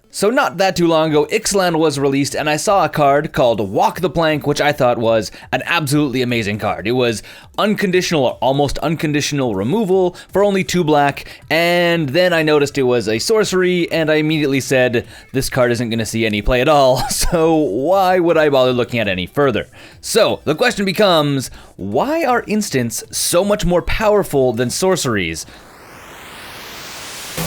So not that too long ago, Ixalan was released, and I saw a card called Walk the Plank, which I thought was an absolutely amazing card. It was unconditional or almost unconditional removal for only 2 black, and then I noticed it was a sorcery, and I immediately said, this card isn't going to see any play at all, so why would I bother looking at any further? So the question becomes, why are instants so much more powerful than sorceries?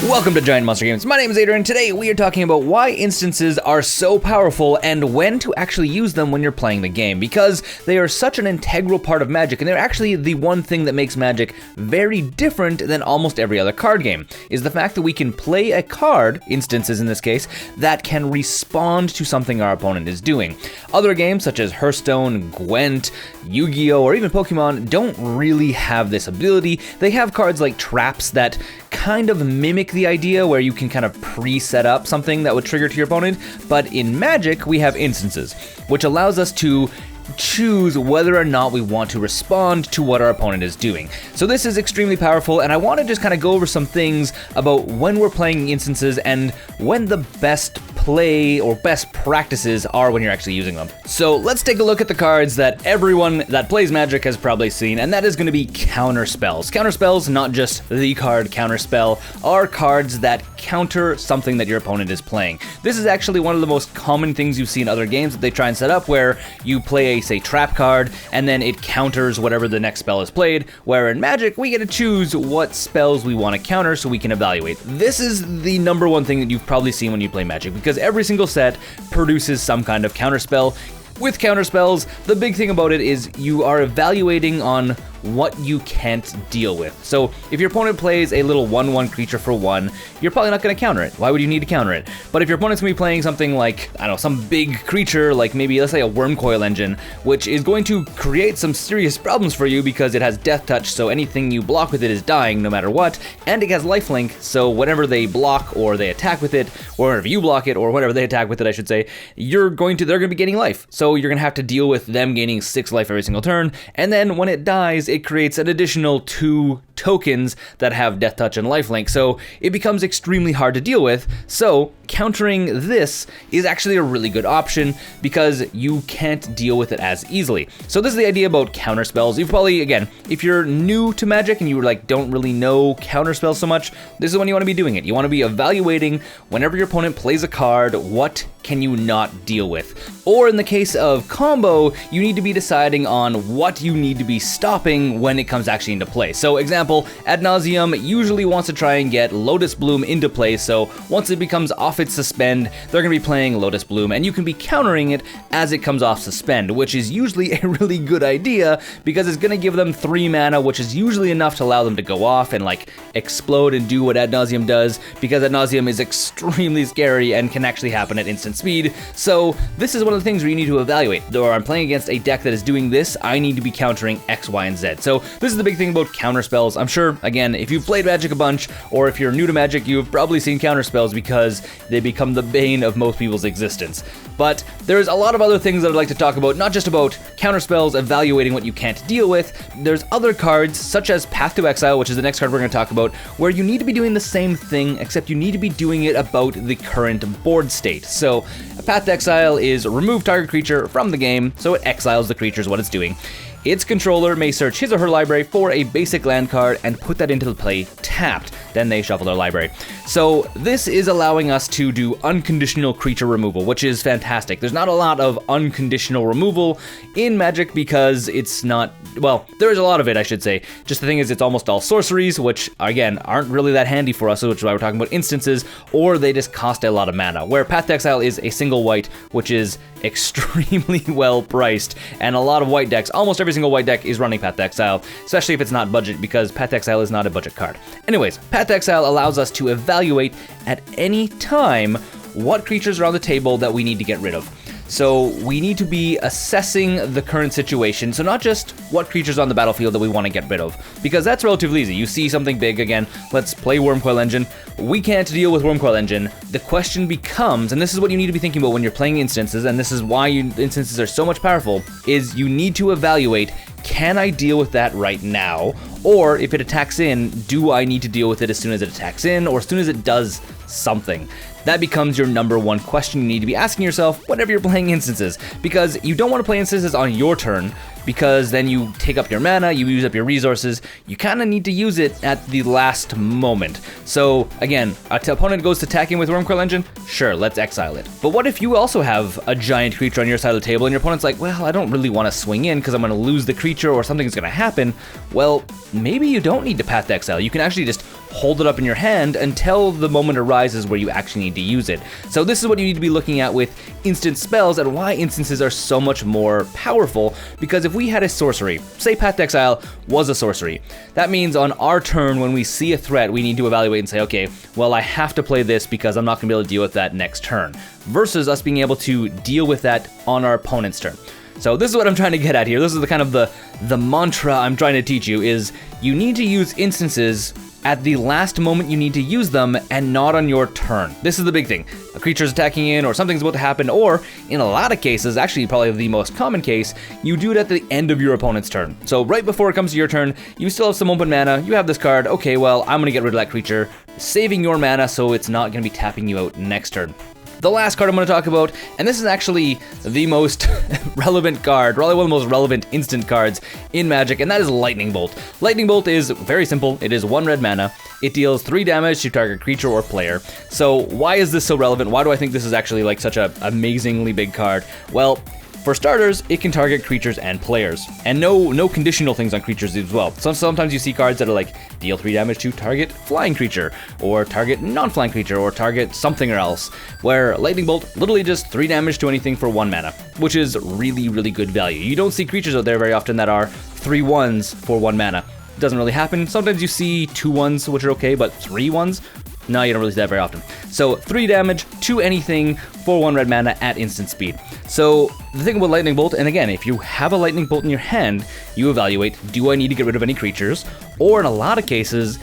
Welcome to GiantMonsterGames. My name is Adrian, and today we are talking about why instances are so powerful and when to actually use them when you're playing the game, because they are such an integral part of Magic, and they're actually the one thing that makes Magic very different than almost every other card game, is the fact that we can play a card, instances in this case, that can respond to something our opponent is doing. Other games such as Hearthstone, Gwent, Yu-Gi-Oh, or even Pokemon don't really have this ability. They have cards like traps that kind of mimic the idea where you can kind of pre-set up something that would trigger to your opponent, but in Magic we have instances, which allows us to choose whether or not we want to respond to what our opponent is doing. So this is extremely powerful, and I want to just kind of go over some things about when we're playing instances and when the best play or best practices are when you're actually using them. So let's take a look at the cards that everyone that plays Magic has probably seen, and that is going to be counter spells. Counter spells, not just the card counter spell, are cards that counter something that your opponent is playing. This is actually one of the most common things you see in other games that they try and set up, where you play a, say, trap card, and then it counters whatever the next spell is played, where in Magic, we get to choose what spells we want to counter so we can evaluate. This is the number one thing that you've probably seen when you play Magic, because every single set produces some kind of counter spell. With counter spells, the big thing about it is you are evaluating on what you can't deal with. So if your opponent plays a little 1/1 creature for 1, you're probably not going to counter it. Why would you need to counter it? But if your opponent's going to be playing something like, I don't know, some big creature, like maybe, let's say, a Wormcoil Engine, which is going to create some serious problems for you because it has Death Touch, so anything you block with it is dying no matter what, and it has Lifelink, so whenever they block or they attack with it, or whenever you block it, or whenever they attack with it, I should say, they're going to be gaining life. So you're going to have to deal with them gaining 6 life every single turn, and then when it dies, it creates an additional 2 tokens that have Death Touch and Lifelink, so it becomes extremely hard to deal with. So countering this is actually a really good option because you can't deal with it as easily. So this is the idea about counter spells. You've probably, again, if you're new to Magic and you don't really know counter spells so much, this is when you want to be doing it. You want to be evaluating whenever your opponent plays a card, what can you not deal with? Or in the case of combo, you need to be deciding on what you need to be stopping when it comes actually into play. So example, Ad Nauseam usually wants to try and get Lotus Bloom into play, so once it becomes off its suspend, they're going to be playing Lotus Bloom, and you can be countering it as it comes off suspend, which is usually a really good idea because it's going to give them 3 mana, which is usually enough to allow them to go off and like explode and do what Ad Nauseam does, because Ad Nauseam is extremely scary and can actually happen at instant speed. So this is one of the things where you need to evaluate, or I'm playing against a deck that is doing this, I need to be countering X, Y, and Z. So this is the big thing about counter spells. I'm sure, again, if you've played Magic a bunch, or if you're new to Magic, you've probably seen counter spells because they become the bane of most people's existence. But there's a lot of other things that I'd like to talk about, not just about counter spells, evaluating what you can't deal with. There's other cards, such as Path to Exile, which is the next card we're going to talk about, where you need to be doing the same thing, except you need to be doing it about the current board state. So Path to Exile is remove target creature from the game, so it exiles the creature is what it's doing. Its controller may search his or her library for a basic land card and put that into the play tapped. Then they shuffle their library. So this is allowing us to do unconditional creature removal, which is fantastic. There's not a lot of unconditional removal in Magic because it's not, well, there is a lot of it, I should say. Just the thing is, it's almost all sorceries, which again aren't really that handy for us, which is why we're talking about instances, or they just cost a lot of mana. Where Path to Exile is a single white, which is extremely well priced, and a lot of white decks, almost every single white deck is running Path to Exile, especially if it's not budget, because Path to Exile is not a budget card. Anyways, Path to Exile allows us to evaluate at any time what creatures are on the table that we need to get rid of. So we need to be assessing the current situation, so not just what creatures on the battlefield that we want to get rid of, because that's relatively easy. You see something big, again, let's play Wormcoil Engine. We can't deal with Wormcoil Engine. The question becomes, and this is what you need to be thinking about when you're playing instances, and this is why instances are so much powerful, is you need to evaluate, can I deal with that right now? Or if it attacks in, do I need to deal with it as soon as it attacks in, or as soon as it does something? That becomes your number one question you need to be asking yourself whenever you're playing instances, because you don't want to play instances on your turn, because then you take up your mana, you use up your resources, you kind of need to use it at the last moment. So again, our opponent goes to attacking with Wormcoil Engine, sure, let's exile it. But what if you also have a giant creature on your side of the table and your opponent's like, well, I don't really want to swing in because I'm going to lose the creature or something's going to happen? Well, maybe you don't need to path to exile. You can actually just hold it up in your hand until the moment arises where you actually need to use it. So this is what you need to be looking at with instant spells and why instances are so much more powerful, because if we had a sorcery, say Path to Exile was a sorcery, that means on our turn when we see a threat we need to evaluate and say, okay, well I have to play this because I'm not going to be able to deal with that next turn, versus us being able to deal with that on our opponent's turn. So this is what I'm trying to get at here. This is the kind of the mantra I'm trying to teach you, is you need to use instances at the last moment you need to use them and not on your turn. This is the big thing. A creature's attacking in or something's about to happen, or in a lot of cases, actually probably the most common case, you do it at the end of your opponent's turn. So right before it comes to your turn, you still have some open mana, you have this card, okay, well, I'm gonna get rid of that creature, saving your mana so it's not gonna be tapping you out next turn. The last card I'm going to talk about, and this is actually the most relevant card, probably one of the most relevant instant cards in Magic, and that is Lightning Bolt. Lightning Bolt is very simple. It is 1 red mana. It deals 3 damage to target creature or player. So why is this so relevant? Why do I think this is actually like such an amazingly big card? Well, for starters, it can target creatures and players, and no conditional things on creatures as well. Sometimes you see cards that are like, deal 3 damage to target flying creature, or target non-flying creature, or target something else, where Lightning Bolt literally just 3 damage to anything for 1 mana, which is really, really good value. You don't see creatures out there very often that are 3 1s for 1 mana. It doesn't really happen. Sometimes you see 2 1s, which are okay, but 3 1s? No, you don't really see that very often. So 3 damage to anything for 1 red mana at instant speed. So the thing about Lightning Bolt, and again, if you have a Lightning Bolt in your hand, you evaluate, do I need to get rid of any creatures? Or in a lot of cases,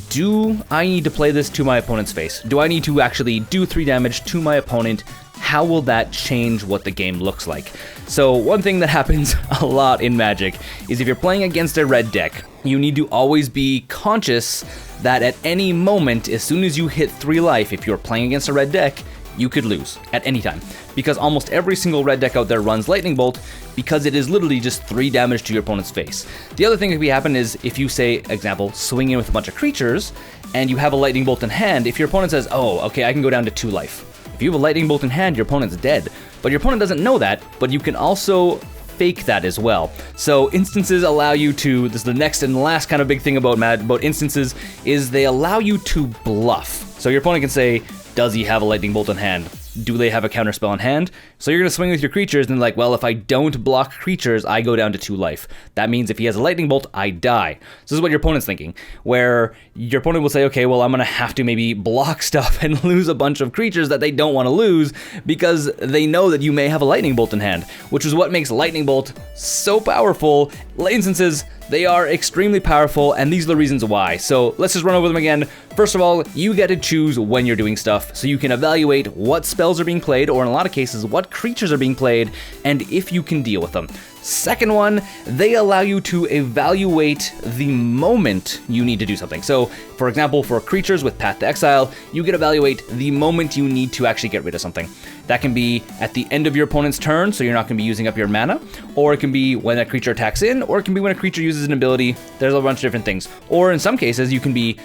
do I need to play this to my opponent's face? Do I need to actually do 3 damage to my opponent? How will that change what the game looks like? So one thing that happens a lot in Magic is if you're playing against a red deck, you need to always be conscious that at any moment, as soon as you hit 3 life, if you're playing against a red deck, you could lose at any time. Because almost every single red deck out there runs Lightning Bolt, because it is literally just 3 damage to your opponent's face. The other thing that could happen is if you say, example, swing in with a bunch of creatures, and you have a Lightning Bolt in hand, if your opponent says, oh, okay, I can go down to 2 life. If you have a Lightning Bolt in hand, your opponent's dead. But your opponent doesn't know that, but you can also fake that as well. So instances allow you to, this is the next and last kind of big thing about instances, is they allow you to bluff. So your opponent can say, does he have a Lightning Bolt in hand? Do they have a counterspell in hand? So you're going to swing with your creatures and like, well, if I don't block creatures, I go down to 2 life. That means if he has a Lightning Bolt, I die. So this is what your opponent's thinking, where your opponent will say, okay, well, I'm going to have to maybe block stuff and lose a bunch of creatures that they don't want to lose because they know that you may have a Lightning Bolt in hand, which is what makes Lightning Bolt so powerful. Instances, they are extremely powerful, and these are the reasons why. So let's just run over them again. First of all, you get to choose when you're doing stuff, so you can evaluate what spells are being played, or in a lot of cases, what creatures are being played, and if you can deal with them. Second one, they allow you to evaluate the moment you need to do something. So, for example, for creatures with Path to Exile, you can evaluate the moment you need to actually get rid of something. That can be at the end of your opponent's turn, so you're not going to be using up your mana, or it can be when a creature attacks in, or it can be when a creature uses an ability. There's a bunch of different things. Or in some cases, you can be,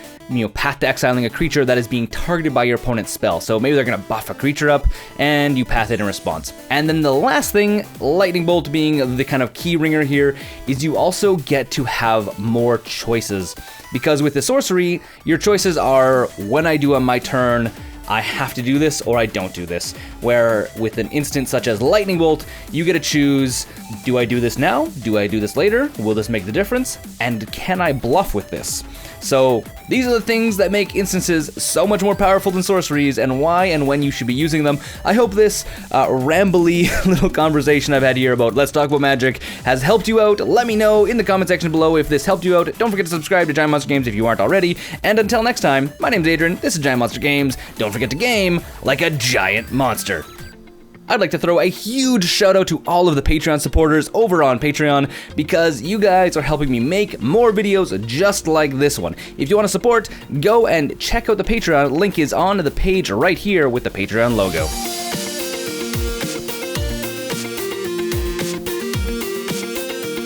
Path to Exiling a creature that is being targeted by your opponent's spell. So maybe they're going to buff a creature up, and you path it in response. And then the last thing, Lightning Bolt being the kind of key ringer here, is you also get to have more choices. Because with the sorcery, your choices are, when I do on my turn, I have to do this or I don't do this. Where with an instant such as Lightning Bolt, you get to choose, do I do this now? Do I do this later? Will this make the difference? And can I bluff with this? So these are the things that make instances so much more powerful than sorceries, and why and when you should be using them. I hope this rambly little conversation I've had here about Let's Talk About Magic has helped you out. Let me know in the comment section below if this helped you out. Don't forget to subscribe to Giant Monster Games if you aren't already. And until next time, my name's Adrian, this is Giant Monster Games. Don't forget to game like a giant monster. I'd like to throw a huge shout out to all of the Patreon supporters over on Patreon because you guys are helping me make more videos just like this one. If you want to support, go and check out the Patreon. Link is on the page right here with the Patreon logo.